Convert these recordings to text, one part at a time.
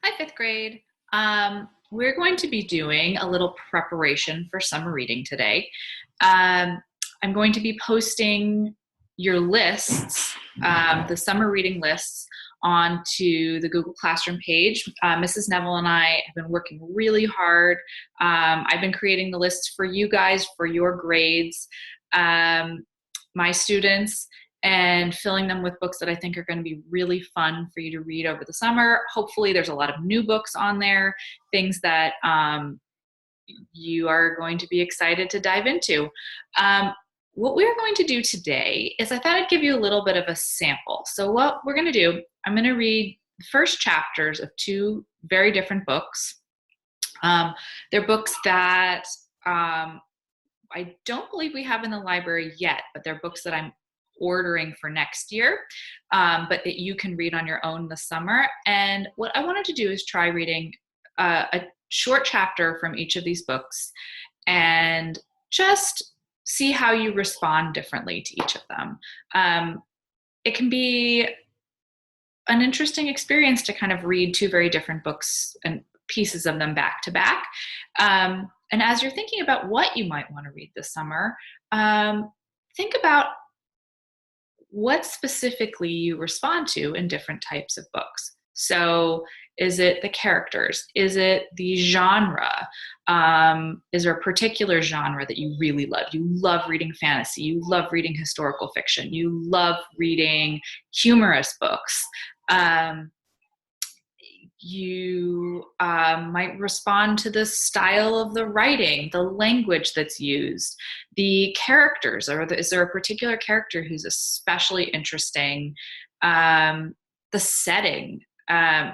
Hi, fifth grade. We're going to be doing a little preparation for summer reading today. Um, I'm going to be posting your lists, the summer reading lists, onto the Google Classroom page. Mrs. Neville and I have been working really hard. I've been creating the lists for you guys for your grades, my students, and filling them with books that I think are going to be really fun for you to read over the summer. Hopefully, there's a lot of new books on there, things that you are going to be excited to dive into. What we're going to do today is I thought I'd give you a little bit of a sample. So, what we're going to do, I'm going to read the first chapters of two very different books. They're books that I don't believe we have in the library yet, but they're books that I'm ordering for next year, but that you can read on your own this summer. And what I wanted to do is try reading a short chapter from each of these books and just see how you respond differently to each of them. It can be an interesting experience to kind of read two very different books and pieces of them back to back. And as you're thinking about what you might want to read this summer, think about what specifically you respond to in different types of books. So is it the characters? Is it the genre? Is there a particular genre that you really love? You love reading fantasy. You love reading historical fiction. You love reading humorous books. You might respond to the style of the writing, the language that's used, the characters. Is there a particular character who's especially interesting? The setting.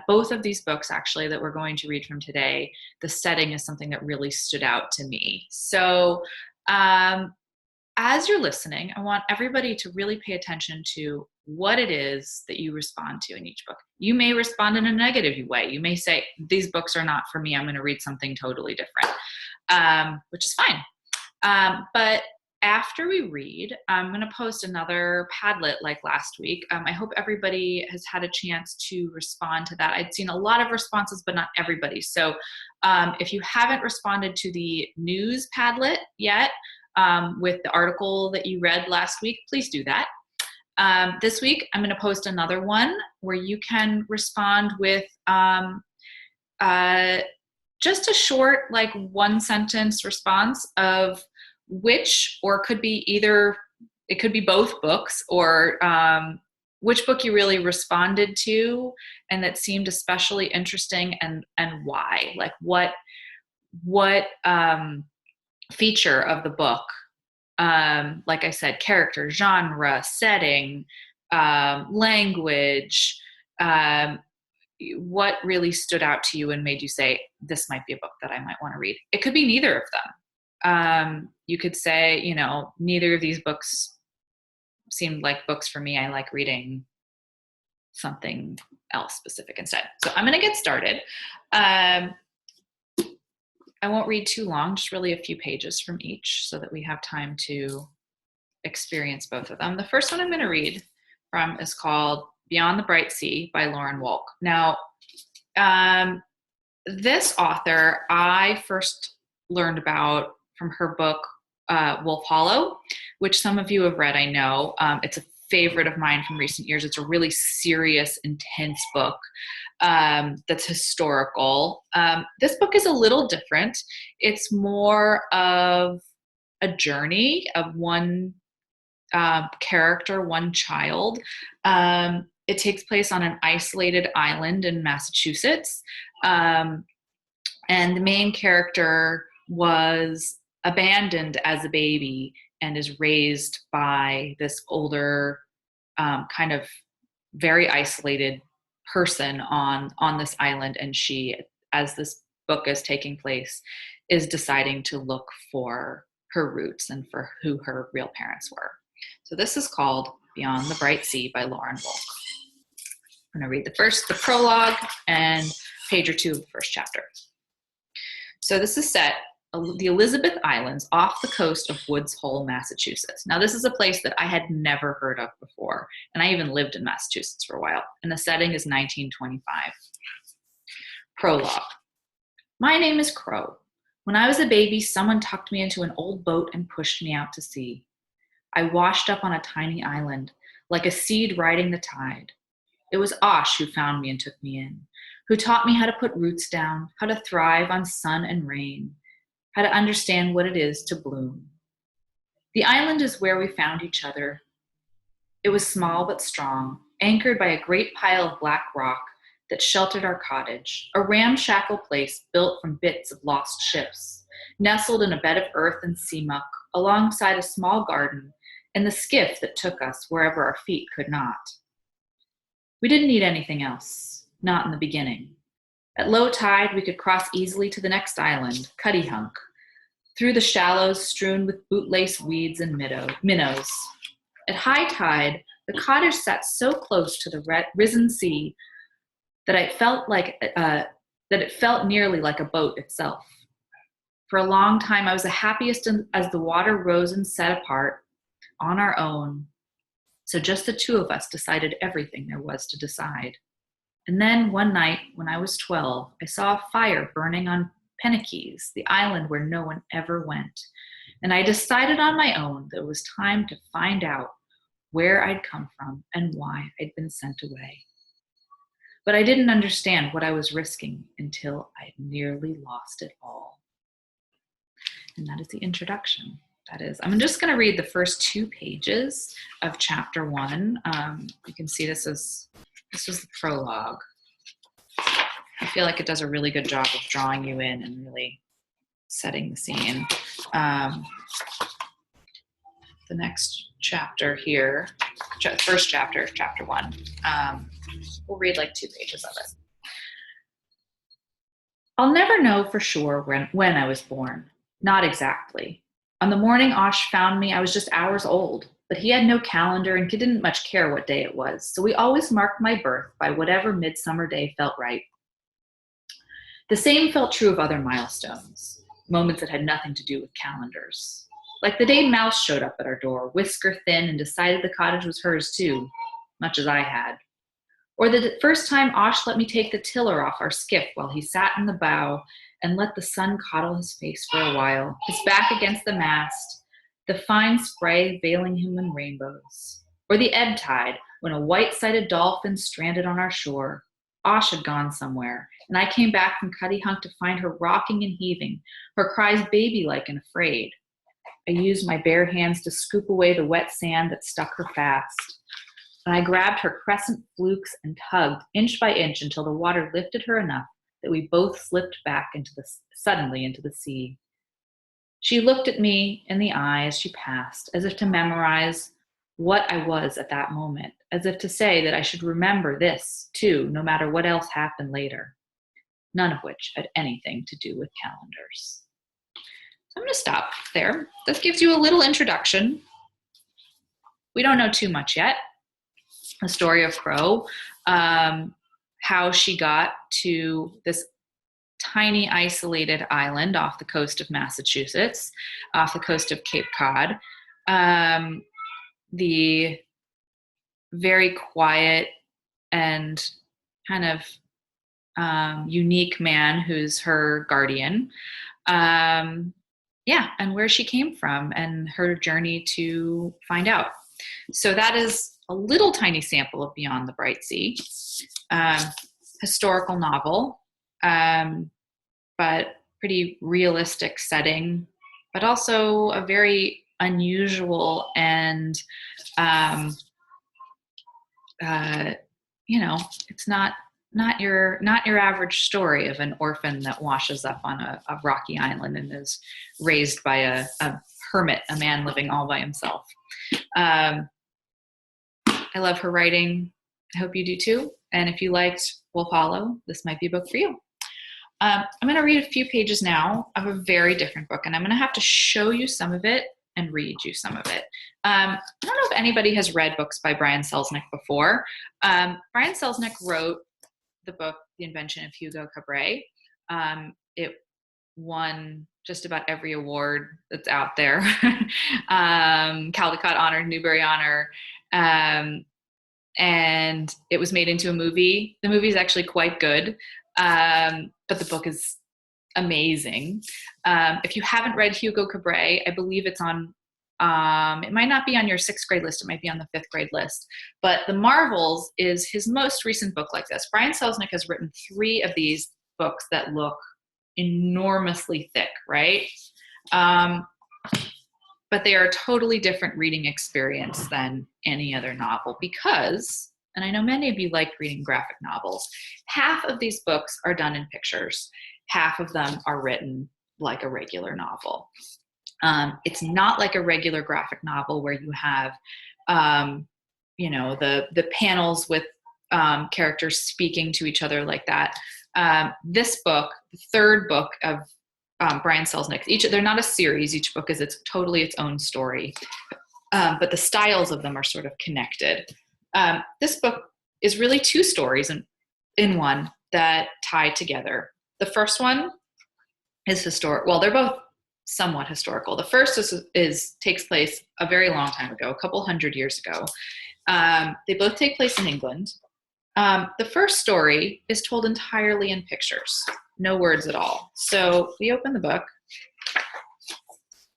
Both of these books, actually, that we're going to read from today, the setting is something that really stood out to me. So as you're listening, I want everybody to really pay attention to what it is that you respond to in each book. You may respond in a negative way. You may say, these books are not for me. I'm going to read something totally different, which is fine. But after we read, I'm going to post another Padlet like last week. I hope everybody has had a chance to respond to that. I'd seen a lot of responses, but not everybody. So if you haven't responded to the news Padlet yet, with the article that you read last week, please do that. This week, I'm going to post another one where you can respond with just a short, like one sentence response of which, or it could be either, it could be both books, or which book you really responded to and that seemed especially interesting, and why. Like what feature of the book, like I said, character, genre, setting, language, what really stood out to you and made you say, this might be a book that I might want to read. It could be neither of them. You could say, neither of these books seemed like books for me. I like reading something else specific instead. So I'm going to get started. I won't read too long, just really a few pages from each so that we have time to experience both of them. The first one I'm going to read from is called Beyond the Bright Sea by Lauren Wolk. Now, this author I first learned about from her book, Wolf Hollow, which some of you have read, I know. It's a favorite of mine from recent years. It's a really serious, intense book that's historical. This book is a little different. It's more of a journey of one character, one child. It takes place on an isolated island in Massachusetts. And the main character was abandoned as a baby and is raised by this older, kind of very isolated person on this island. And she, as this book is taking place, is deciding to look for her roots and for who her real parents were. So this is called Beyond the Bright Sea by Lauren Wolk. I'm going to read the prologue and page or two of the first chapter. So this is set the Elizabeth Islands off the coast of Woods Hole, Massachusetts. Now, this is a place that I had never heard of before, and I even lived in Massachusetts for a while, and the setting is 1925. Prologue. My name is Crow. When I was a baby, someone tucked me into an old boat and pushed me out to sea. I washed up on a tiny island, like a seed riding the tide. It was Osh who found me and took me in, who taught me how to put roots down, how to thrive on sun and rain, how to understand what it is to bloom. The island is where we found each other. It was small but strong, anchored by a great pile of black rock that sheltered our cottage, a ramshackle place built from bits of lost ships, nestled in a bed of earth and sea muck, alongside a small garden and the skiff that took us wherever our feet could not. We didn't need anything else, not in the beginning. At low tide, we could cross easily to the next island, Cuttyhunk, through the shallows strewn with bootlace weeds and minnows. At high tide, the cottage sat so close to the risen sea that it felt nearly like a boat itself. For a long time, I was the happiest as the water rose and set apart on our own. So just the two of us decided everything there was to decide. And then one night, when I was 12, I saw a fire burning on Pennakees, the island where no one ever went. And I decided on my own that it was time to find out where I'd come from and why I'd been sent away. But I didn't understand what I was risking until I'd nearly lost it all. And that is the introduction. I'm just going to read the first 2 pages of chapter 1. You can see this was the prologue. I feel like it does a really good job of drawing you in and really setting the scene. The next chapter here, first chapter, chapter 1, we'll read like 2 pages of it. I'll never know for sure when I was born. Not exactly. On the morning Osh found me, I was just hours old, but he had no calendar and didn't much care what day it was, so we always marked my birth by whatever midsummer day felt right. The same felt true of other milestones, moments that had nothing to do with calendars. Like the day Mouse showed up at our door, whisker thin, and decided the cottage was hers too, much as I had. Or the first time Osh let me take the tiller off our skiff while he sat in the bow and let the sun coddle his face for a while, his back against the mast, the fine spray veiling him in rainbows. Or the ebb tide, when a white-sided dolphin stranded on our shore. Osh had gone somewhere, and I came back from Cuttyhunk to find her rocking and heaving, her cries baby-like and afraid. I used my bare hands to scoop away the wet sand that stuck her fast. And I grabbed her crescent flukes and tugged inch by inch until the water lifted her enough that we both slipped back suddenly into the sea. She looked at me in the eye as she passed, as if to memorize what I was at that moment, as if to say that I should remember this, too, no matter what else happened later, none of which had anything to do with calendars. So I'm going to stop there. This gives you a little introduction. We don't know too much yet. The story of Crow, how she got to this tiny isolated island off the coast of Massachusetts, off the coast of Cape Cod. The very quiet and kind of unique man who's her guardian. And where she came from and her journey to find out. So that is a little tiny sample of Beyond the Bright Sea, historical novel, but pretty realistic setting, but also a very unusual and, it's not your average story of an orphan that washes up on a rocky island and is raised by a hermit, a man living all by himself. I love her writing. I hope you do too. And if you liked Wolf Hollow, this might be a book for you. I'm going to read a few pages now of a very different book, and I'm going to have to show you some of it and read you some of it. I don't know if anybody has read books by Brian Selznick before. Brian Selznick wrote the book, The Invention of Hugo Cabret. It won just about every award that's out there. Caldecott Honor, Newbery Honor. And it was made into a movie. The movie is actually quite good. But the book is amazing. If you haven't read Hugo Cabret, I believe it's on, it might not be on your 6th grade list, it might be on the 5th grade list. But The Marvels is his most recent book like this. Brian Selznick has written 3 of these books that look enormously thick, right? But they are a totally different reading experience than any other novel because, and I know many of you like reading graphic novels, half of these books are done in pictures. Half of them are written like a regular novel. It's not like a regular graphic novel where you have, the panels with characters speaking to each other like that. This book, the 3rd book of Brian Selznick, they're not a series. Each book is totally its own story, but the styles of them are sort of connected. This book is really 2 stories in one that tie together. The first one is historic. Well, they're both somewhat historical. The first takes place a very long time ago, a couple hundred years ago. They both take place in England. The first story is told entirely in pictures, no words at all. So we open the book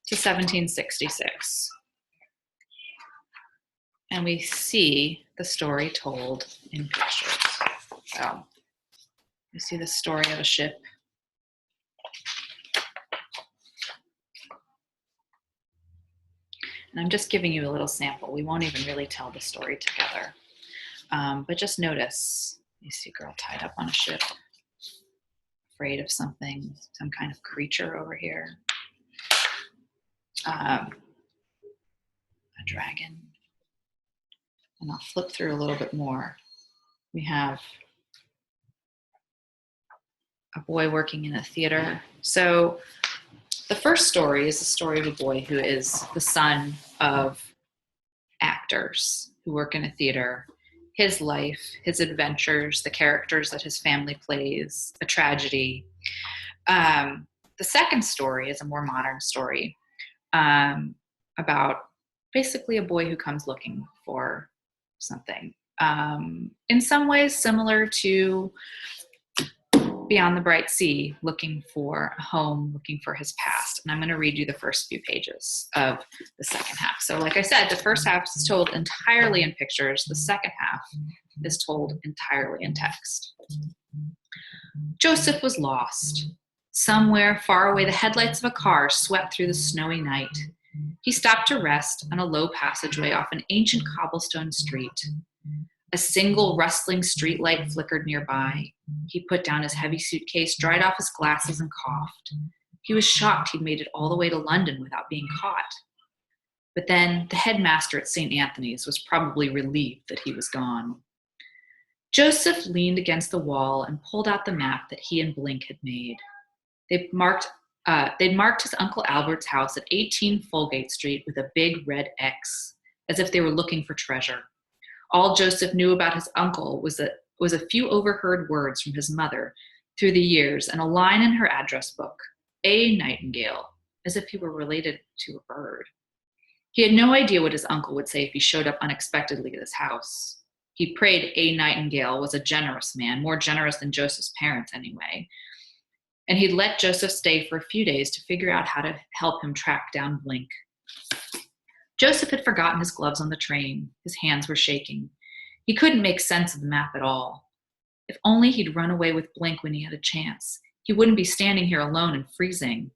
to 1766, and we see the story told in pictures. So we see the story of a ship. And I'm just giving you a little sample. We won't even really tell the story together. But just notice, you see a girl tied up on a ship, afraid of something, some kind of creature over here. A dragon. And I'll flip through a little bit more. We have a boy working in a theater. So the first story is the story of a boy who is the son of actors who work in a theater. His life, his adventures, the characters that his family plays, a tragedy. The second story is a more modern story about basically a boy who comes looking for something. In some ways similar to Beyond the Bright Sea, looking for a home, looking for his past. And I'm going to read you the first few pages of the second half. So like I said, the first half is told entirely in pictures. The second half is told entirely in text. Joseph was lost. Somewhere far away, the headlights of a car swept through the snowy night. He stopped to rest on a low passageway off an ancient cobblestone street. A single rustling streetlight flickered nearby. He put down his heavy suitcase, dried off his glasses, and coughed. He was shocked he'd made it all the way to London without being caught. But then the headmaster at St. Anthony's was probably relieved that he was gone. Joseph leaned against the wall and pulled out the map that he and Blink had made. They'd marked his Uncle Albert's house at 18 Folgate Street with a big red X, as if they were looking for treasure. All Joseph knew about his uncle was a few overheard words from his mother through the years and a line in her address book, A. Nightingale, as if he were related to a bird. He had no idea what his uncle would say if he showed up unexpectedly at his house. He prayed A. Nightingale was a generous man, more generous than Joseph's parents anyway, and he'd let Joseph stay for a few days to figure out how to help him track down Blink. Joseph had forgotten his gloves on the train. His hands were shaking. He couldn't make sense of the map at all. If only he'd run away with Blink when he had a chance. He wouldn't be standing here alone and freezing.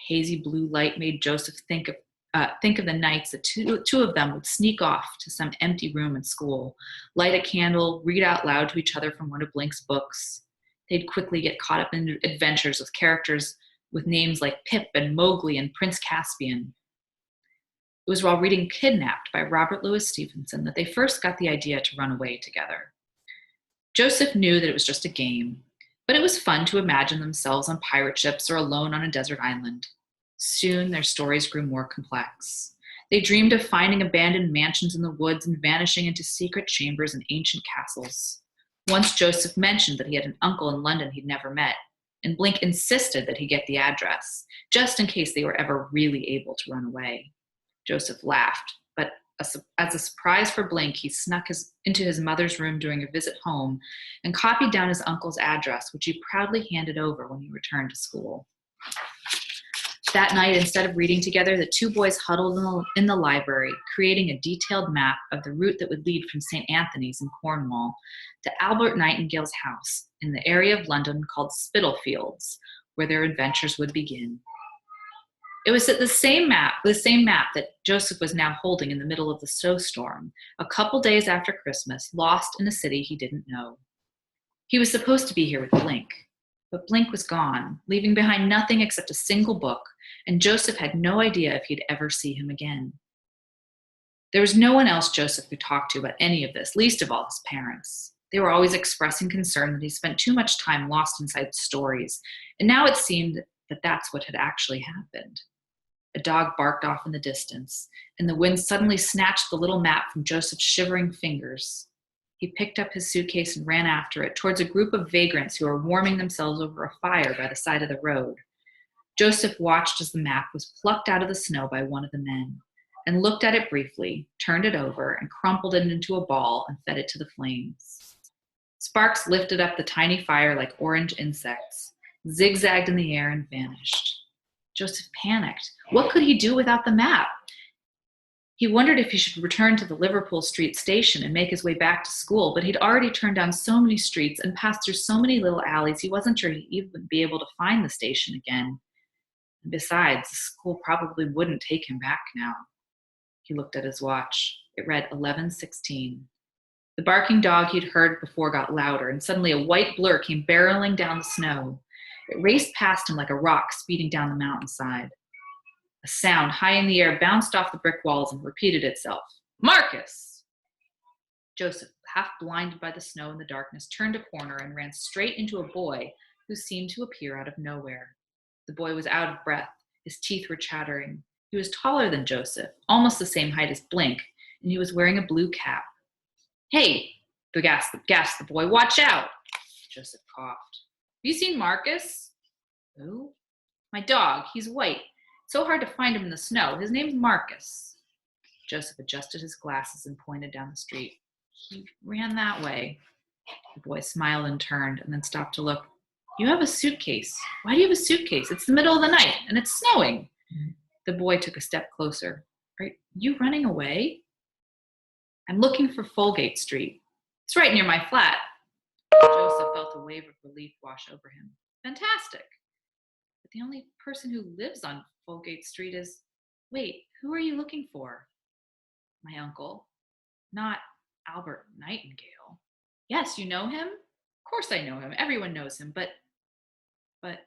Hazy blue light made Joseph think of the nights that two of them would sneak off to some empty room in school, light a candle, read out loud to each other from one of Blink's books. They'd quickly get caught up in adventures with characters with names like Pip and Mowgli and Prince Caspian. It was while reading Kidnapped by Robert Louis Stevenson that they first got the idea to run away together. Joseph knew that it was just a game, but it was fun to imagine themselves on pirate ships or alone on a desert island. Soon their stories grew more complex. They dreamed of finding abandoned mansions in the woods and vanishing into secret chambers and ancient castles. Once Joseph mentioned that he had an uncle in London he'd never met, and Blink insisted that he get the address, just in case they were ever really able to run away. Joseph laughed, but As a surprise for Blink, he snuck into his mother's room during a visit home and copied down his uncle's address, which he proudly handed over when he returned to school. That night, instead of reading together, the two boys huddled in the library, creating a detailed map of the route that would lead from St. Anthony's in Cornwall to Albert Nightingale's house in the area of London called Spitalfields, where their adventures would begin. It was the same map that Joseph was now holding in the middle of the snowstorm, a couple days after Christmas, lost in a city he didn't know. He was supposed to be here with Blink, but Blink was gone, leaving behind nothing except a single book, and Joseph had no idea if he'd ever see him again. There was no one else Joseph could talk to about any of this, least of all his parents. They were always expressing concern that he spent too much time lost inside stories, and now it seemed that that's what had actually happened. A dog barked off in the distance, and the wind suddenly snatched the little map from Joseph's shivering fingers. He picked up his suitcase and ran after it towards a group of vagrants who were warming themselves over a fire by the side of the road. Joseph watched as the map was plucked out of the snow by one of the men, and looked at it briefly, turned it over, and crumpled it into a ball and fed it to the flames. Sparks lifted up the tiny fire like orange insects, zigzagged in the air, and vanished. Joseph panicked. What could he do without the map? He wondered if he should return to the Liverpool Street station and make his way back to school, but he'd already turned down so many streets and passed through so many little alleys, he wasn't sure he'd even be able to find the station again. And besides, the school probably wouldn't take him back now. He looked at his watch. It read 11:16. The barking dog he'd heard before got louder, and suddenly a white blur came barreling down the snow. It raced past him like a rock speeding down the mountainside. A sound high in the air bounced off the brick walls and repeated itself. Marcus! Joseph, half blinded by the snow and the darkness, turned a corner and ran straight into a boy who seemed to appear out of nowhere. The boy was out of breath. His teeth were chattering. He was taller than Joseph, almost the same height as Blink, and he was wearing a blue cap. Hey, gasped the boy, watch out! Joseph coughed. Have you seen Marcus? Who? My dog. He's white. It's so hard to find him in the snow. His name's Marcus. Joseph adjusted his glasses and pointed down the street. He ran that way. The boy smiled and turned, and then stopped to look. You have a suitcase. Why do you have a suitcase? It's the middle of the night, and it's snowing. The boy took a step closer. Are you running away? I'm looking for Folgate Street. It's right near my flat. Joseph felt a wave of relief wash over him. Fantastic. But the only person who lives on Folgate Street is... Wait, who are you looking for? My uncle. Not Albert Nightingale. Yes, you know him? Of course I know him. Everyone knows him. But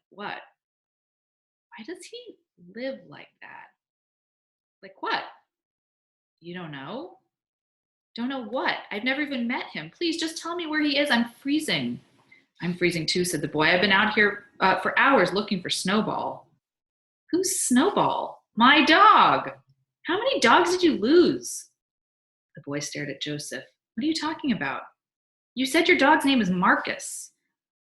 what? Why does he live like that? Like what? You don't know? Don't know what? I've never even met him. Please, just tell me where he is. I'm freezing. I'm freezing too, said the boy. I've been out here for hours looking for Snowball. Who's Snowball? My dog. How many dogs did you lose? The boy stared at Joseph. What are you talking about? You said your dog's name is Marcus.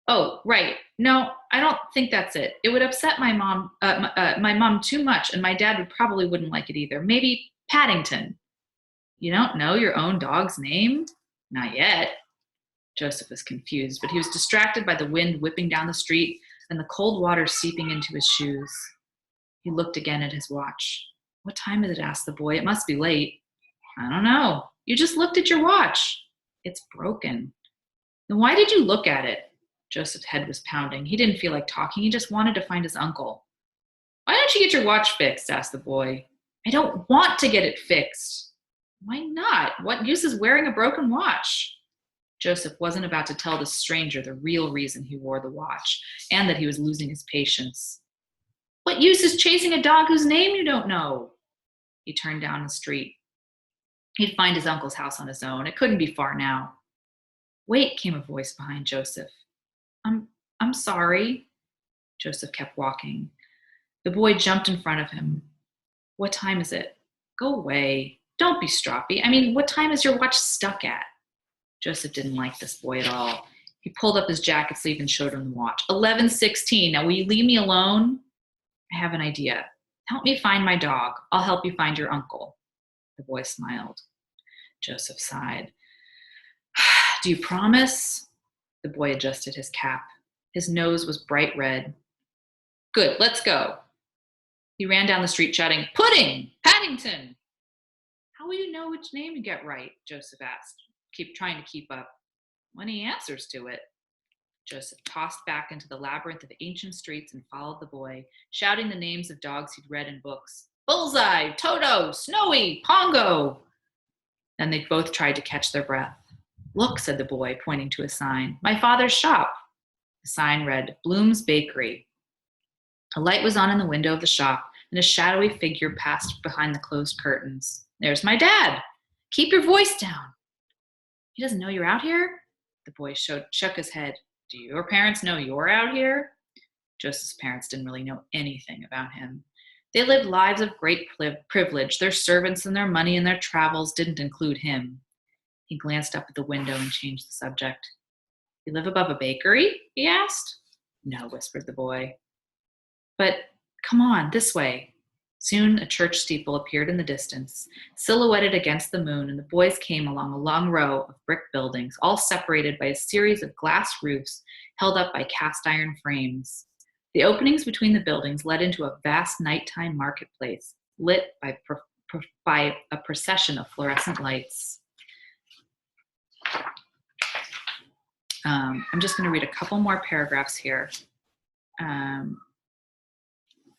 Oh, right. No, I don't think that's it. It would upset my mom too much, and my dad probably wouldn't like it either. Maybe Paddington. You don't know your own dog's name? Not yet. Joseph was confused, but he was distracted by the wind whipping down the street and the cold water seeping into his shoes. He looked again at his watch. What time is it? Asked the boy. It must be late. I don't know. You just looked at your watch. It's broken. Then why did you look at it? Joseph's head was pounding. He didn't feel like talking. He just wanted to find his uncle. Why don't you get your watch fixed? Asked the boy. I don't want to get it fixed. Why not? What use is wearing a broken watch? Joseph wasn't about to tell the stranger the real reason he wore the watch and that he was losing his patience. What use is chasing a dog whose name you don't know? He turned down the street. He'd find his uncle's house on his own. It couldn't be far now. Wait, came a voice behind Joseph. I'm sorry. Joseph kept walking. The boy jumped in front of him. What time is it? Go away. Don't be stroppy. I mean, what time is your watch stuck at? Joseph didn't like this boy at all. He pulled up his jacket sleeve and showed him the watch. 11:16. Now, will you leave me alone? I have an idea. Help me find my dog. I'll help you find your uncle. The boy smiled. Joseph sighed. Do you promise? The boy adjusted his cap. His nose was bright red. Good, let's go. He ran down the street shouting, Pudding! Paddington! How will you know which name you get right? Joseph asked, trying to keep up. When he answers to it. Joseph tossed back into the labyrinth of ancient streets and followed the boy, shouting the names of dogs he'd read in books. Bullseye, Toto, Snowy, Pongo. Then they both tried to catch their breath. Look, said the boy, pointing to a sign. My father's shop. The sign read, Bloom's Bakery. A light was on in the window of the shop, and a shadowy figure passed behind the closed curtains. There's my dad. Keep your voice down. He doesn't know you're out here? The boy shook his head. Do your parents know you're out here? Joseph's parents didn't really know anything about him. They lived lives of great privilege. Their servants and their money and their travels didn't include him. He glanced up at the window and changed the subject. You live above a bakery? He asked. No, whispered the boy. But come on, this way. Soon a church steeple appeared in the distance, silhouetted against the moon, and the boys came along a long row of brick buildings, all separated by a series of glass roofs held up by cast iron frames. The openings between the buildings led into a vast nighttime marketplace, lit by a procession of fluorescent lights. I'm just going to read a couple more paragraphs here.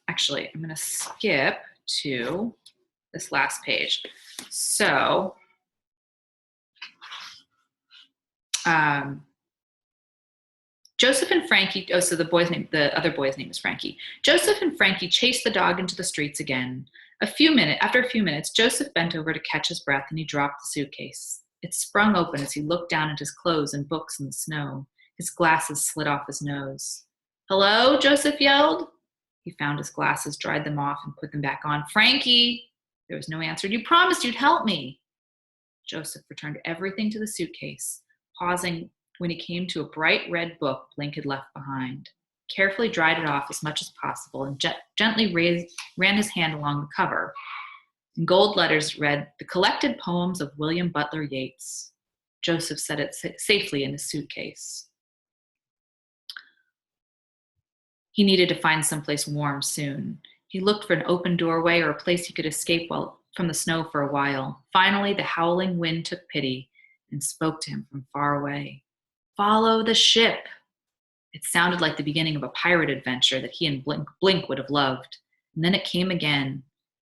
Actually, I'm going to skip to this last page. So, Joseph and Frankie, so the other boy's name is Frankie. Joseph and Frankie chased the dog into the streets again. After a few minutes, Joseph bent over to catch his breath and he dropped the suitcase. It sprung open as he looked down at his clothes and books in the snow. His glasses slid off his nose. Hello, Joseph yelled. He found his glasses, dried them off, and put them back on. Frankie! There was no answer. You promised you'd help me. Joseph returned everything to the suitcase, pausing when he came to a bright red book Blink had left behind. Carefully dried it off as much as possible and gently ran his hand along the cover. In gold letters read, The Collected Poems of William Butler Yeats. Joseph set it safely in his suitcase. He needed to find someplace warm soon. He looked for an open doorway or a place he could escape from the snow for a while. Finally, the howling wind took pity and spoke to him from far away. Follow the ship. It sounded like the beginning of a pirate adventure that he and Blink would have loved. And then it came again.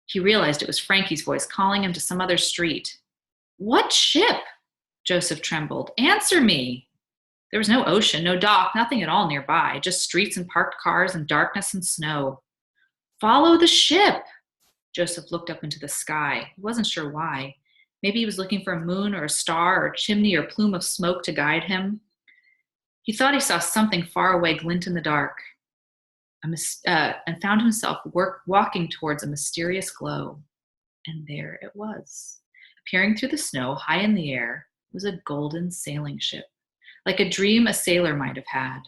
He realized it was Frankie's voice calling him to some other street. What ship? Joseph trembled. Answer me. There was no ocean, no dock, nothing at all nearby, just streets and parked cars and darkness and snow. Follow the ship. Joseph looked up into the sky. He wasn't sure why. Maybe he was looking for a moon or a star or a chimney or a plume of smoke to guide him. He thought he saw something far away glint in the dark and found himself walking towards a mysterious glow. And there it was. Appearing through the snow high in the air was a golden sailing ship. Like a dream a sailor might have had.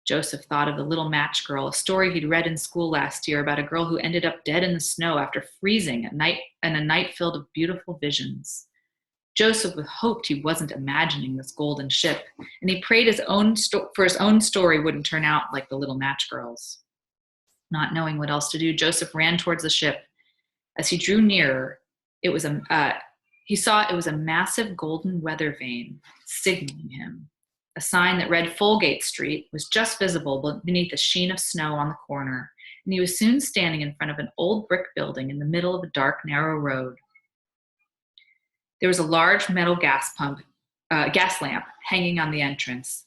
Joseph thought of The Little Match Girl, a story he'd read in school last year about a girl who ended up dead in the snow after freezing a night filled with beautiful visions. Joseph hoped he wasn't imagining this golden ship, and he prayed for his own story wouldn't turn out like The Little Match Girl's. Not knowing what else to do, Joseph ran towards the ship. As he drew nearer, he saw it was a massive golden weather vane signaling him. A sign that read Folgate Street was just visible beneath a sheen of snow on the corner, and he was soon standing in front of an old brick building in the middle of a dark, narrow road. There was a large metal gas lamp hanging on the entrance,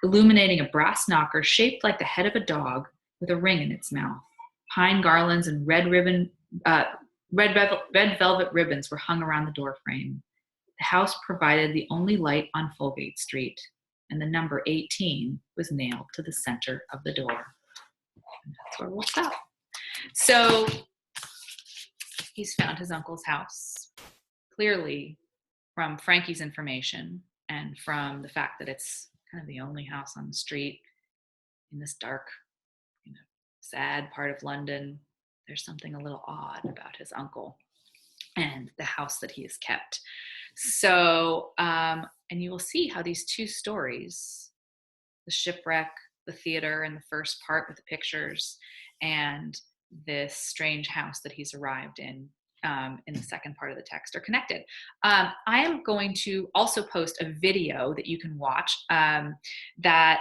illuminating a brass knocker shaped like the head of a dog with a ring in its mouth. Pine garlands and red velvet ribbons were hung around the doorframe. The house provided the only light on Folgate Street, and the number 18 was nailed to the center of the door. And that's where we'll stop. So he's found his uncle's house. Clearly, from Frankie's information and from the fact that it's kind of the only house on the street in this dark, sad part of London, there's something a little odd about his uncle. and the house that he has kept. So, and you will see how these two stories, the shipwreck, the theater in the first part with the pictures, and this strange house that he's arrived in the second part of the text, are connected. I am going to also post a video that you can watch that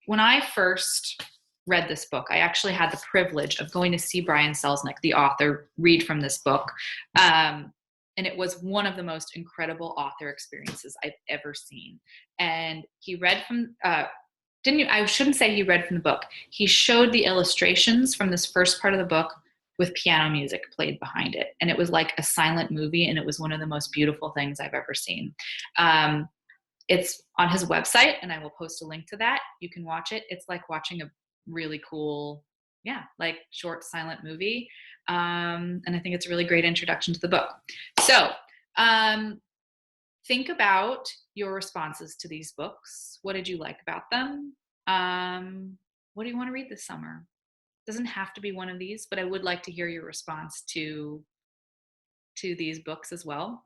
when I first read this book, I actually had the privilege of going to see Brian Selznick, the author, read from this book. And it was one of the most incredible author experiences I've ever seen. And he read from, I shouldn't say he read from the book. He showed the illustrations from this first part of the book with piano music played behind it. And it was like a silent movie, and it was one of the most beautiful things I've ever seen. It's on his website, and I will post a link to that. You can watch it. It's like watching a really cool, like short silent movie. And I think it's a really great introduction to the book. So think about your responses to these books. What did you like about them? What do you want to read this summer? Doesn't have to be one of these, but I would like to hear your response to these books as well.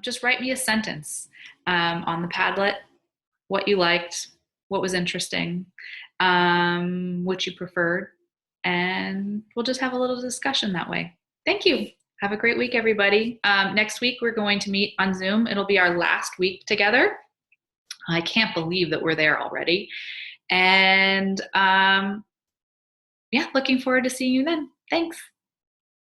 Just write me a sentence on the Padlet, what you liked, what was interesting, what you preferred, and we'll just have a little discussion that way. Thank you. Have a great week, everybody. Next week, we're going to meet on Zoom. It'll be our last week together. I can't believe that we're there already. And looking forward to seeing you then. Thanks.